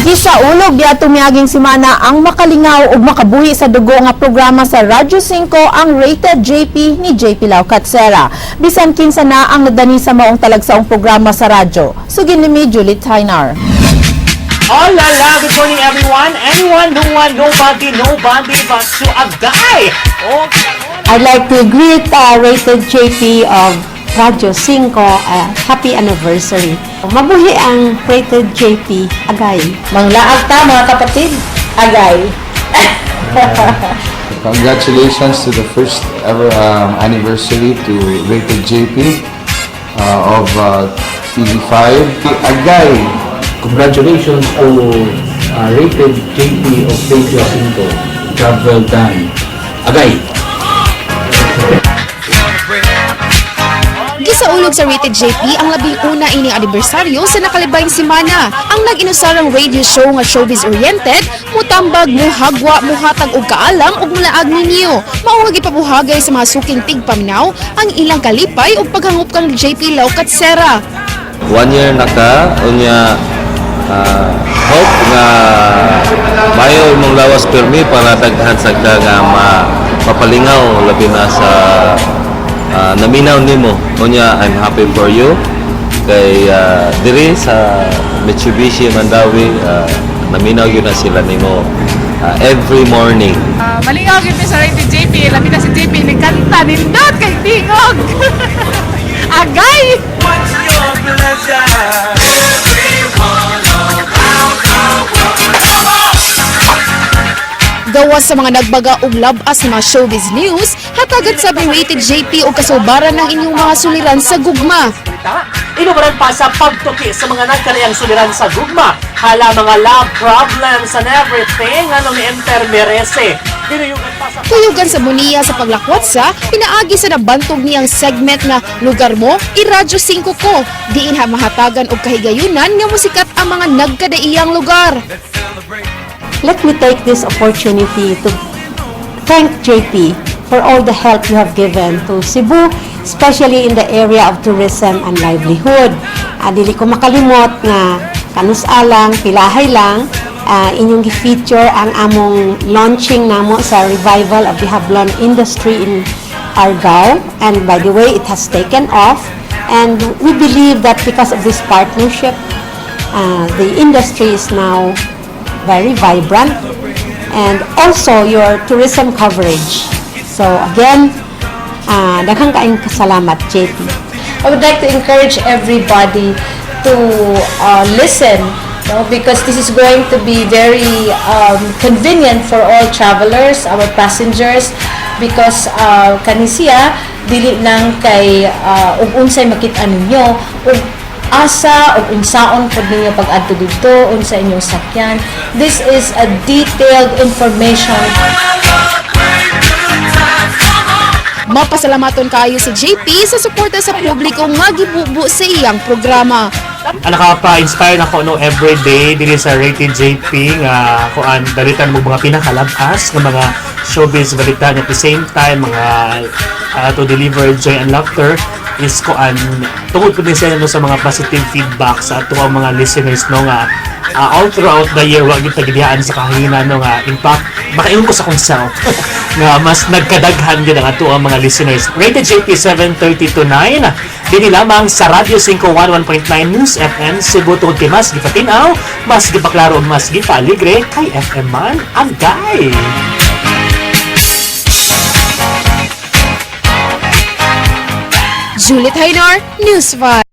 Gisaulog biadto miaging semana ang makalingaw ug makabuhi sa dugo nga programa sa Radyo 5 ang Rated JP ni JP Laucatsera. Bisan kinsa na ang nadani sa maong talagsaong programa sa radyo. Sugin ni Julie Tainar. Oh la la, good morning everyone. Anyone, no one, nobody but to a guy. Oh, I'd like to greet Rated JP of Radyo 5, happy anniversary. Mabuhi ang Rated JP, agay. Manglaag ta mga kapatid, agay. Congratulations to the first ever anniversary to Rated JP of TV5. Agay! Congratulations to Rated JP of Radio 5. Job well done. Agay! Gisaulog sa Rated JP ang labing una ining anibersaryo sa nakalibayng semana. Ang nag-inusarang radio show nga showbiz-oriented, mutambag, muhagwa, muhatag og kaalam ug mulaag ninyo. Mao nga gipabuhagay sa mga suking tigpaminaw ang ilang kalipay ug paghangup kang JP Laucatsera. 1 year na ka, unya hope nga mayo imong lawas permi para daghan sa ka nga mapalingaw labi na sa naminaw nimo. Unya, I'm happy for you kay diri sa Mitsubishi Mandawi, naminaw yun na sila nimo every morning. Malingaw yun sa Rated JP, labi na si JP nagkanta nindot kay tingog. Agay! What's your pleasure? Gawas sa mga nagbaga og labas sa mga showbiz news, hatagat sa Rated JP og kasubaran ng inyong mga suliran sa gugma. Inubaran pa sa pagtuki sa mga nagkanayang suliran sa gugma. Hala mga love problems and everything ano ni Enter Merese. Tuyugan sa Bunia sa paglakwat sa, pinaagi sa nabantog niyang segment na Lugar Mo, i-Radyo 5 Ko. Diin ha mahatagan og kahigayunan nga musikat ang mga nagkadaiyang lugar. Let me take this opportunity to thank JP for all the help you have given to Cebu, especially in the area of tourism and livelihood. Dili ko makalimot nga kanusalang, pilahay lang, inyong gi-feature ang among launching namo sa revival of the Hablon industry in Argao. And by the way, it has taken off. And we believe that because of this partnership, the industry is now very vibrant, and also your tourism coverage. So again, daghang kaayong kasalamat, JP. I would like to encourage everybody to listen, because this is going to be very convenient for all travelers, our passengers, because kanisiya dili nang kay ug unsay makita ninyo ug asa o unsaon pod ninyo pag-adto dito, unsa inyong sakyan. This is a detailed information. Mapasalamaton kayo si JP sa suporta sa publiko nga gibubo sa iyang programa. Nakapa-inspire na ko everyday diri sa Rated JP nga kuan dalitan mo mga pinakalabas nga mga showbiz balita at the same time mga to deliver joy and laughter is kuan tungod ko din sa mga positive feedback sa ato ang mga listeners nga all throughout the year wag gyud tagidiyaan sa kahina nga in fact makaingon ko sa kong self nga mas nagkadaghan gyud ang ato ang mga listeners. Rated JP 7:30 to 9 dili lamang sa Radyo 5 101.9 News FM Cebu tungod kay mas gipatinaw, mas gipaklaro, mas gipaligre kay FM man ang guy. Julie Tainar, News 5.